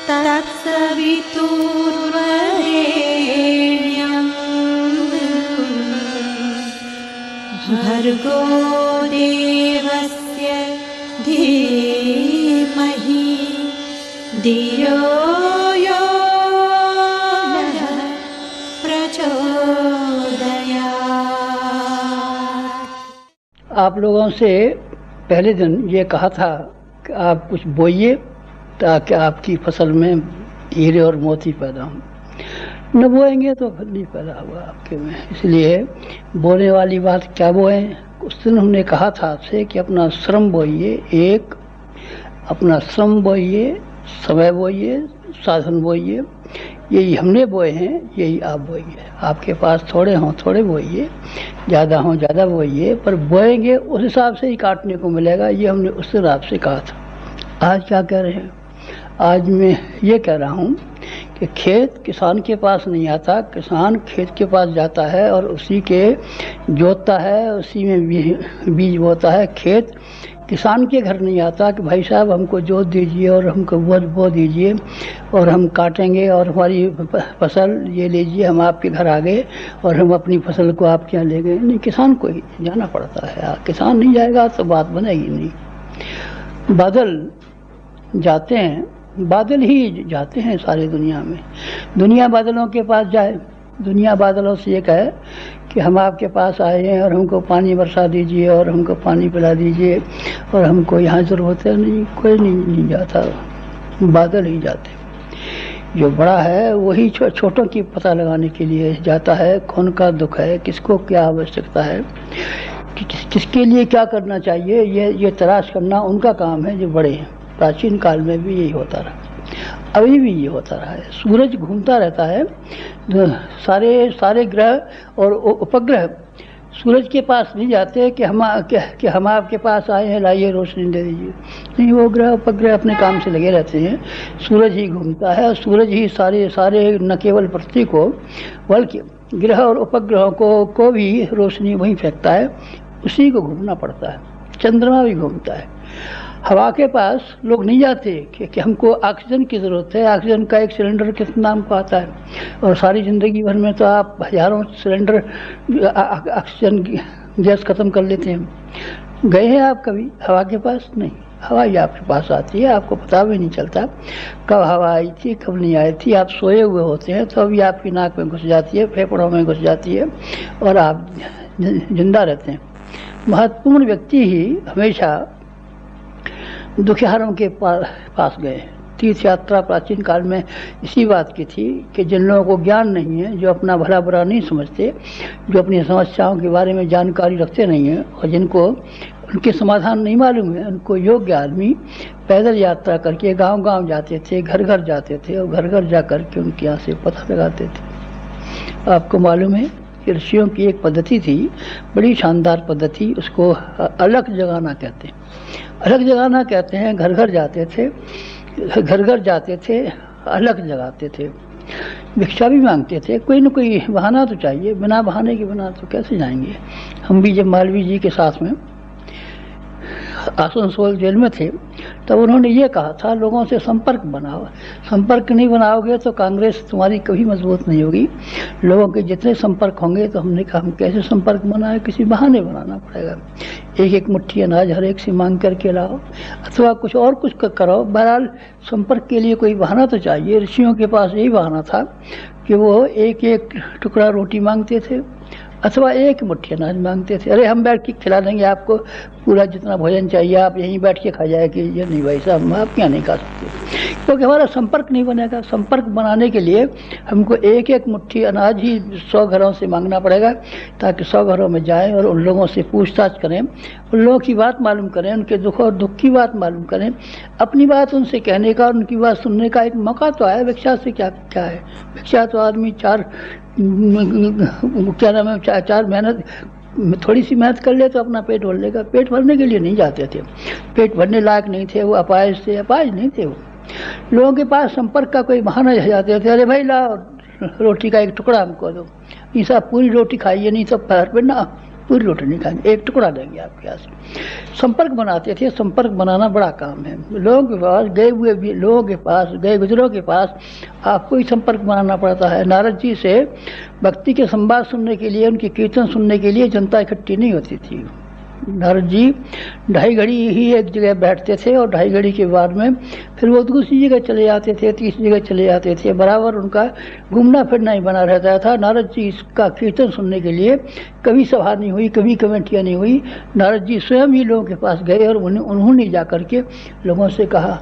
तत्सवितुर्वरेण्यं भर्गो देवस्य धीमहि धियो यो नः प्रचोदयात्। आप लोगों से पहले दिन ये कहा था कि आप कुछ बोइए ताकि आपकी फसल में हीरे और मोती पैदा हों। न बोएंगे तो फिर नहीं पैदा हुआ आपके में, इसलिए बोने वाली बात क्या बोएं। उस दिन हमने कहा था आपसे कि अपना श्रम बोइए, एक अपना श्रम बोइए, समय बोइए, साधन बोइए। यही हमने बोए हैं, यही आप बोइए। आपके पास थोड़े हों थोड़े बोइए, ज़्यादा हों ज़्यादा बोइए, पर बोएंगे उस हिसाब से ही काटने को मिलेगा। ये हमने उस दिन आपसे कहा था। आज क्या कह रहे हैं? आज मैं ये कह रहा हूँ कि खेत किसान के पास नहीं आता, किसान खेत के पास जाता है और उसी के जोतता है, उसी में बीज बोता है। खेत किसान के घर नहीं आता कि भाई साहब हमको जोत दीजिए और हमको बो दीजिए और हम काटेंगे और हमारी फसल ये लीजिए, हम आपके घर आ गए और हम अपनी फसल को आपके यहाँ ले गए। नहीं, किसान को ही जाना पड़ता है। किसान नहीं जाएगा तो बात बनेगी नहीं। बादल जाते हैं, बादल ही जाते हैं सारी दुनिया में। दुनिया बादलों के पास जाए, दुनिया बादलों से ये कहे कि हम आपके पास आए हैं और हमको पानी बरसा दीजिए और हमको पानी पिला दीजिए और हमको यहाँ ज़रूरत है। नहीं, कोई नहीं जाता, बादल ही जाते। जो बड़ा है वही छोटों की पता लगाने के लिए जाता है। कौन का दुख है, किसको क्या आवश्यकता है, किसके लिए क्या करना चाहिए, ये तलाश करना उनका काम है जो बड़े हैं। प्राचीन काल में भी यही होता रहा, अभी भी ये होता रहा है। सूरज घूमता रहता है, सारे ग्रह और उपग्रह सूरज के पास नहीं जाते कि हम आपके पास आए हैं, लाइए रोशनी दे दीजिए। नहीं, वो ग्रह उपग्रह अपने काम से लगे रहते हैं। सूरज ही घूमता है और सूरज ही सारे न केवल पृथ्वी को बल्कि ग्रह और उपग्रहों को भी रोशनी वहीं फेंकता है, उसी को घूमना पड़ता है। चंद्रमा भी घूमता है। हवा के पास लोग नहीं जाते कि हमको ऑक्सीजन की ज़रूरत है। ऑक्सीजन का एक सिलेंडर कितना हमको आता है और सारी ज़िंदगी भर में तो आप हज़ारों सिलेंडर ऑक्सीजन गैस ख़त्म कर लेते हैं। गए हैं आप कभी हवा के पास? नहीं, हवा ही आपके पास आती है, आपको पता भी नहीं चलता कब हवा आई थी कब नहीं आई थी। आप सोए हुए होते हैं तो अभी आपकी नाक में घुस जाती है, फेफड़ों में घुस जाती है और आप जिंदा रहते हैं। महत्वपूर्ण व्यक्ति ही हमेशा दुखियारों के पास गए। तीर्थ यात्रा प्राचीन काल में इसी बात की थी कि जिन लोगों को ज्ञान नहीं है, जो अपना भला बुरा नहीं समझते, जो अपनी समस्याओं के बारे में जानकारी रखते नहीं हैं और जिनको उनके समाधान नहीं मालूम है, उनको योग्य आदमी पैदल यात्रा करके गांव-गांव जाते थे, घर घर जाते थे और घर घर जा कर के उनके यहाँ से पता लगाते थे। आपको मालूम है कि ऋषियों की एक पद्धति थी, बड़ी शानदार पद्धति, उसको अलख जगाना कहते हैं। अलख जगाना कहते हैं, घर घर जाते थे, अलख जगाते थे, भिक्षा भी मांगते थे। कोई न कोई बहाना तो चाहिए, बिना बहाने के बिना तो कैसे जाएंगे। हम भी जब मालवीय जी के साथ में आसनसोल जेल में थे तब उन्होंने ये कहा था, लोगों से संपर्क बनाओ। संपर्क नहीं बनाओगे तो कांग्रेस तुम्हारी कभी मजबूत नहीं होगी। लोगों के जितने संपर्क होंगे, तो हमने कहा हम कैसे संपर्क बनाए, किसी बहाने बनाना पड़ेगा। एक एक मुट्ठी अनाज हर एक से मांग करके लाओ अथवा कुछ और कुछ करो। बहरहाल संपर्क के लिए कोई बहाना तो चाहिए। ऋषियों के पास यही बहाना था कि वो एक एक टुकड़ा रोटी मांगते थे अथवा एक मुट्ठी अनाज मांगते थे। अरे हम बैठ के खिला देंगे आपको, पूरा जितना भोजन चाहिए आप यहीं बैठ के खा जाए कीजिए। नहीं भाई साहब, हम आपके यहाँ नहीं खा सकते, क्योंकि हमारा संपर्क नहीं बनेगा। संपर्क बनाने के लिए हमको एक एक मुट्ठी अनाज ही 100 घरों से मांगना पड़ेगा, ताकि 100 घरों में जाएं और उन लोगों से पूछताछ करें, उन लोगों की बात मालूम करें, उनके दुख और दुख की बात मालूम करें, अपनी बात उनसे कहने का, उनकी बात सुनने का एक मौका तो आया। भिक्षा से क्या है? भिक्षा तो आदमी चार मेहनत, थोड़ी सी मेहनत कर ले तो अपना पेट भर लेगा। पेट भरने के लिए नहीं जाते थे, पेट भरने लायक नहीं थे वो, अपाहिज नहीं थे वो। लोगों के पास संपर्क का कोई बहाना जाते थे। अरे भाई लाओ रोटी का एक टुकड़ा हमको दो, ऐसा पूरी रोटी खाइए, नहीं तो पैर पे ना पूरी रोटी नहीं खाएंगे, एक टुकड़ा लेंगे आपके यहाँ से। संपर्क बनाते थे, संपर्क बनाना बड़ा काम है। लोगों के पास गए हुए भी लोगों के पास, गए गुजरों के पास आपको ही संपर्क बनाना पड़ता है। नारद जी से भक्ति के संवाद सुनने के लिए, उनकी कीर्तन सुनने के लिए जनता इकट्ठी नहीं होती थी। नारद जी 2.5 घड़ी ही एक जगह बैठते थे और 2.5 घड़ी के बाद में फिर वो दूसरी जगह चले जाते थे, तीसरी जगह चले जाते थे। बराबर उनका घूमना फिरना ही बना रहता था। नारद जी इसका कीर्तन सुनने के लिए कभी सभा नहीं हुई, कभी कमेटियाँ नहीं हुई। नारद जी स्वयं ही लोगों के पास गए और उन्होंने जा कर के लोगों से कहा,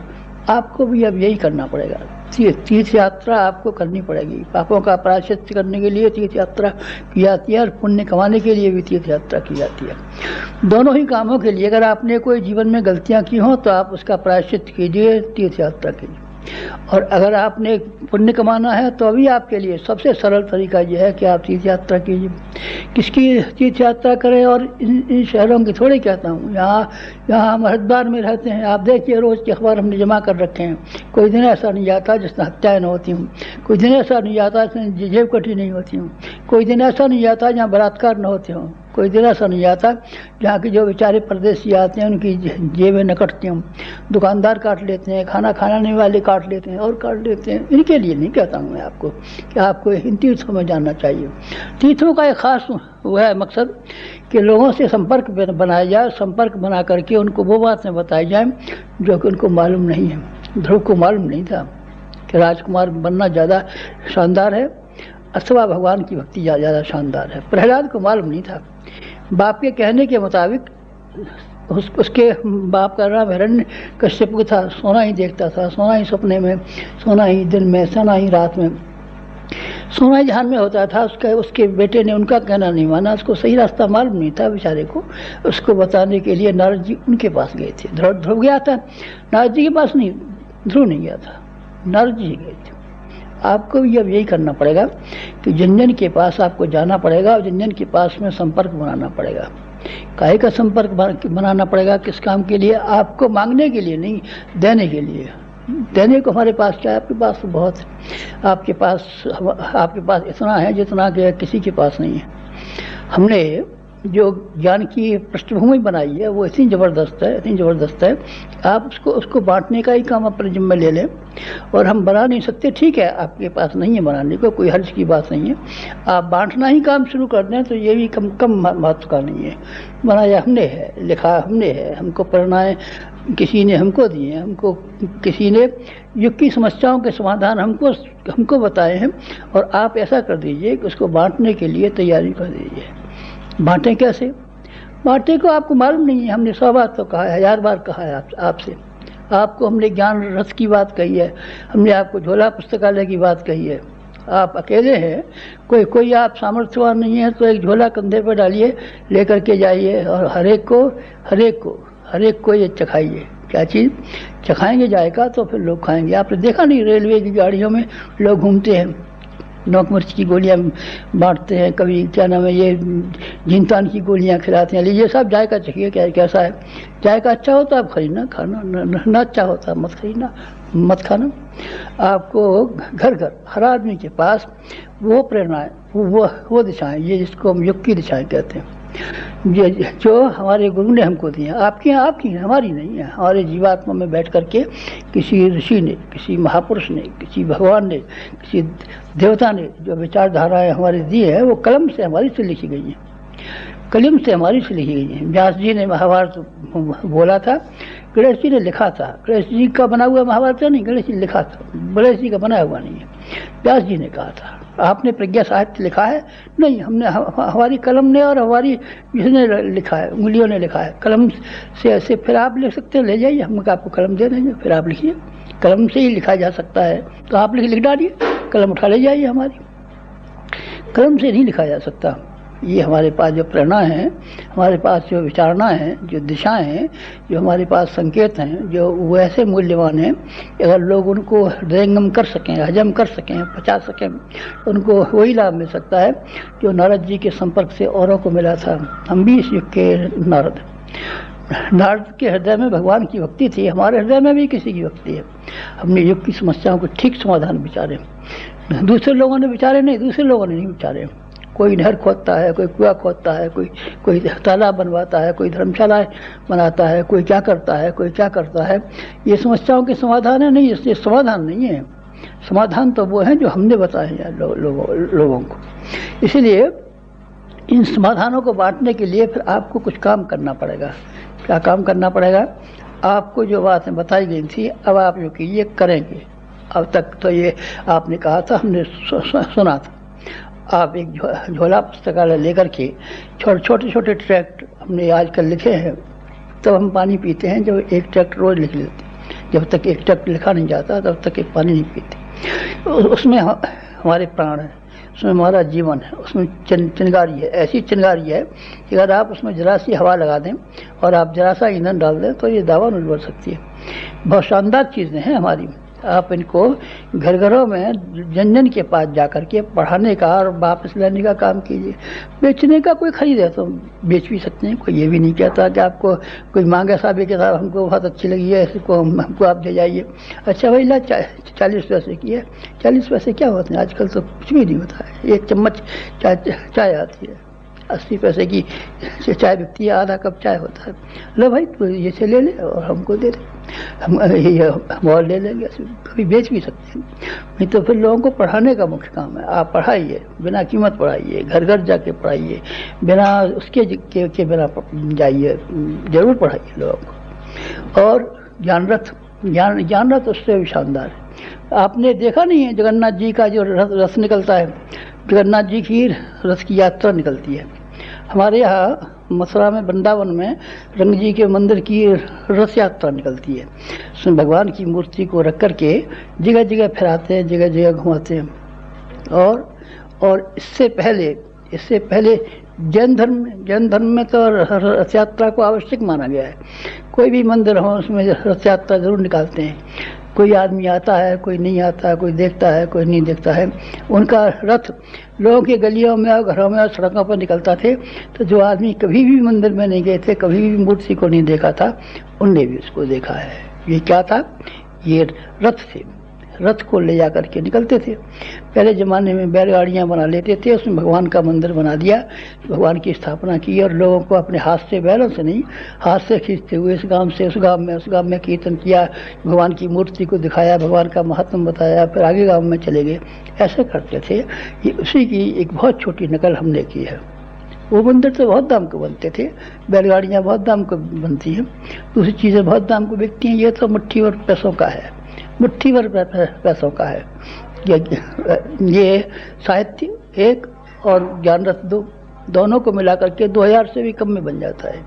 आपको भी अब यही करना पड़ेगा, तीर्थ यात्रा आपको करनी पड़ेगी। पापों का प्रायश्चित करने के लिए तीर्थ यात्रा की जाती है और पुण्य कमाने के लिए भी तीर्थ यात्रा की जाती है। दोनों ही कामों के लिए अगर आपने कोई जीवन में गलतियां की हों तो आप उसका प्रायश्चित कीजिए, तीर्थ यात्रा कीजिए। और अगर आपने पुण्य कमाना है तो अभी आपके लिए सबसे सरल तरीका यह है कि आप तीर्थ यात्रा कीजिए। किसकी तीर्थ यात्रा करें, और इन शहरों की थोड़ी कहता हूँ। यहाँ हम हरिद्वार में रहते हैं, आप देखिए रोज़ के अखबार हमने जमा कर रखे हैं। कोई दिन ऐसा नहीं जाता जिसमें हत्याएं न होती हूँ, कोई दिन ऐसा नहीं जाता जिसमें जेब कटी नहीं होती हूँ, कोई दिन ऐसा नहीं जाता जहाँ बलात्कार न होते हों, कोई दिन ऐसा नहीं आता जहाँ के जो बेचारे परदेसी आते हैं उनकी जेबें न कटती हूँ। दुकानदार काट लेते हैं, खाना खाने वाले काट लेते हैं और काट लेते हैं। इनके लिए नहीं कहता हूँ मैं आपको कि आपको इन तीर्थों में जाना चाहिए। तीर्थों का एक खास वो है मकसद कि लोगों से संपर्क बनाया जाए, संपर्क बना करके उनको वो बातें बताई जाए जो कि उनको मालूम नहीं है। ध्रुव को मालूम नहीं था कि राजकुमार बनना ज़्यादा शानदार है अथवा भगवान की भक्ति ज़्यादा शानदार है। प्रहलाद को मालूम नहीं था। बाप के कहने के मुताबिक उसके बाप का नाम हिरण्यकश्यप था। सोना ही देखता था, सोना ही सपने में, सोना ही दिन में, सोना ही रात में, सोना ही ध्यान में होता था। उसके बेटे ने उनका कहना नहीं माना, उसको सही रास्ता मालूम नहीं था बेचारे को। उसको बताने के लिए नारद जी उनके पास गए थे। ध्रुव गया था, नारद जी के पास नहीं, ध्रुव नहीं गया था, नारद जी गए थे। आपको भी अब यही करना पड़ेगा कि जन जन के पास आपको जाना पड़ेगा और जन जन के पास में संपर्क बनाना पड़ेगा। काहे का संपर्क बनाना पड़ेगा, किस काम के लिए? आपको मांगने के लिए नहीं, देने के लिए। देने को हमारे पास क्या है? आपके पास तो बहुत है। आपके पास इतना है जितना कि किसी के पास नहीं है। हमने जो ज्ञान की पृष्ठभूमि बनाई है वो इतनी ज़बरदस्त है, आप उसको बांटने का ही काम अपने जिम्मे ले लें। और हम बना नहीं सकते, ठीक है, आपके पास नहीं है बनाने को, कोई हर्ज की बात नहीं है। आप बांटना ही काम शुरू कर दें तो ये भी कम महत्व का नहीं है। बनाया हमने है, लिखा हमने है, हमको प्रेरणाएँ किसी ने हमको दी हैं, हमको किसी ने युग की समस्याओं के समाधान हमको बताए हैं। और आप ऐसा कर दीजिए कि उसको बांटने के लिए तैयारी कर दीजिए। बांटें कैसे? बांटे को आपको मालूम नहीं है। हमने 100 बार तो कहा है, 1000 बार कहा है आपसे। आपको हमने ज्ञान रथ की बात कही है, हमने आपको झोला पुस्तकालय की बात कही है। आप अकेले हैं, कोई आप सामर्थ्यवान नहीं है तो एक झोला कंधे पर डालिए, लेकर के जाइए और हर एक को ये चखाइए। क्या चीज़ चखाएंगे? जाएगा तो फिर लोग खाएंगे। आपने देखा नहीं रेलवे की गाड़ियों में लोग घूमते हैं, नोक मिर्च की गोलियां बांटते हैं, कभी क्या नाम है ये जिनतान की गोलियां खिलाते हैं। लीजिए साहब जायका चखिए कैसा है। जायका अच्छा होता है आप खरीदना, खाना न अच्छा होता मत खरीदना, मत खाना। आपको घर घर हर आदमी के पास वो प्रेरणाएँ, वो दिशाएँ, ये जिसको हम युग की दिशाएँ कहते हैं, ये जो हमारे गुरु ने हमको दी है। आपकी हैं, हमारी नहीं है। हमारे जीवात्मा में बैठ करके किसी ऋषि ने, किसी महापुरुष ने, किसी भगवान ने, किसी देवता ने जो विचारधाराएँ हमारे दी है वो कलम से हमारी से लिखी गई हैं, कलम से हमारी से लिखी गई हैं। व्यास जी ने महाभारत बोला था, गणेश जी ने लिखा था। गणेश जी का बना हुआ महाभारत नहीं, गणेश जी ने लिखा था, गणेश जी का बनाया हुआ नहीं है। व्यास जी ने कहा था। आपने प्रज्ञा साहित्य लिखा है? नहीं, हमने हमारी कलम ने और हमारी जिसने लिखा है, उंगलियों ने लिखा है। कलम से ऐसे फिर आप लिख सकते हैं, ले जाइए, हम आपको कलम दे देंगे, फिर आप लिखिए। कलम से ही लिखा जा सकता है तो आप लिख डालिए, कलम उठा ले जाइए। हमारी कलम से नहीं लिखा जा सकता। ये हमारे पास जो प्रेरणा है, हमारे पास जो विचारणा है, जो दिशाएं हैं, जो हमारे पास संकेत हैं, जो वैसे मूल्यवान हैं, अगर लोग उनको हृदयंगम कर सकें, हजम कर सकें, पचा सकें, उनको वही लाभ मिल सकता है जो नारद जी के संपर्क से औरों को मिला था। हम भी इस युग के नारद के हृदय में भगवान की भक्ति थी, हमारे हृदय में भी किसी की भक्ति है। हमने युग की समस्याओं को ठीक समाधान विचारे, दूसरे लोगों ने विचारे नहीं, दूसरे लोगों ने नहीं विचारे, कोई नहर खोदता है, कोई कुआं खोदता है, कोई तालाब बनवाता है, कोई धर्मशालाएं बनाता है, कोई क्या करता है, कोई क्या करता है। ये समस्याओं के समाधान है नहीं, ये समाधान नहीं है। समाधान तो वो है जो हमने बताए हैं लोगों को। इसीलिए इन समाधानों को बांटने के लिए फिर आपको कुछ काम करना पड़ेगा। क्या काम करना पड़ेगा? आपको जो बातें बताई गई थी अब आप जो कि ये करेंगे। अब तक तो ये आपने कहा था, हमने सुना था। आप एक झोला पुस्तकालय लेकर के छोटे छोटे ट्रैक्ट हमने आजकल लिखे हैं, तब हम पानी पीते हैं जब एक ट्रैक्ट रोज लिख लेते। जब तक एक ट्रैक्ट लिखा नहीं जाता तब तक एक पानी नहीं पीते। उसमें हमारे प्राण है, उसमें हमारा जीवन है, उसमें चिंगारी है, ऐसी चिंगारी है कि अगर आप उसमें जरा सी हवा लगा दें और आप जरा सा ईंधन डाल दें तो ये दावा नहीं बढ़ सकती है। बहुत शानदार चीज़ें हैं हमारी। आप इनको घर घरों में जन जन के पास जा कर के पढ़ाने का और वापस लाने का काम कीजिए। बेचने का कोई खरीदे तो बेच भी सकते हैं, कोई ये भी नहीं कहता कि आपको कोई मांगे साहब ये किताब हमको बहुत अच्छी लगी है, इसको हमको आप दे जाइए। अच्छा भाई ला 40 पैसे की है। 40 पैसे क्या होते हैं? आजकल तो कुछ भी नहीं होता है। एक चम्मच चाय आती है, 80 पैसे की चाय बिकती है, आधा कप चाय होता है। लो भाई तो ये से ले ले और हमको दे दे, हम और ले लेंगे। कभी बेच भी सकते हैं। नहीं तो फिर लोगों को पढ़ाने का मुख्य काम है। आप पढ़ाइए, बिना कीमत पढ़ाइए, घर घर जाके पढ़ाइए, बिना उसके के बिना जाइए, जरूर पढ़ाइए लोगों को। और ज्ञान रथ उससे भी शानदार है। आपने देखा नहीं है जगन्नाथ जी का जो रथ निकलता है, जगन्नाथ जी की रथ की यात्रा निकलती है। हमारे यहाँ मथुरा में, वृंदावन में रंग जी के मंदिर की रथ यात्रा निकलती है। उसमें भगवान की मूर्ति को रख करके जगह जगह फिराते हैं, जगह जगह घुमाते हैं। और इससे पहले जैन धर्म में तो रथ यात्रा को आवश्यक माना गया है। कोई भी मंदिर हो उसमें रथ यात्रा जरूर निकालते हैं। कोई आदमी आता है, कोई नहीं आता, कोई देखता है, कोई नहीं देखता है। उनका रथ लोगों की गलियों में और घरों में और सड़कों पर निकलता थे। तो जो आदमी कभी भी मंदिर में नहीं गए थे, कभी भी मूर्ति को नहीं देखा था, उनने भी उसको देखा है। ये क्या था? ये रथ थे। रथ को ले जा करके निकलते थे। पहले ज़माने में बैलगाड़ियाँ बना लेते थे, उसमें भगवान का मंदिर बना दिया, भगवान की स्थापना की और लोगों को अपने हाथ से, बैलों से नहीं, हाथ से खींचते हुए इस गांव से उस गांव में कीर्तन किया, भगवान की मूर्ति को दिखाया, भगवान का महत्व बताया, फिर आगे गाँव में चले गए। ऐसे करते थे। ये उसी की एक बहुत छोटी नकल हमने की है। वो मंदिर तो बहुत दाम के बनते थे, बैलगाड़ियाँ बहुत दाम को बनती हैं, दूसरी चीज़ें बहुत दाम को बिकती हैं। ये तो मुट्ठी भर पैसों का है, मुट्ठी भर पैसों का है। ये साहित्य एक और ज्ञान रथ दो, दोनों को मिला करके 2000 से भी कम में बन जाता है।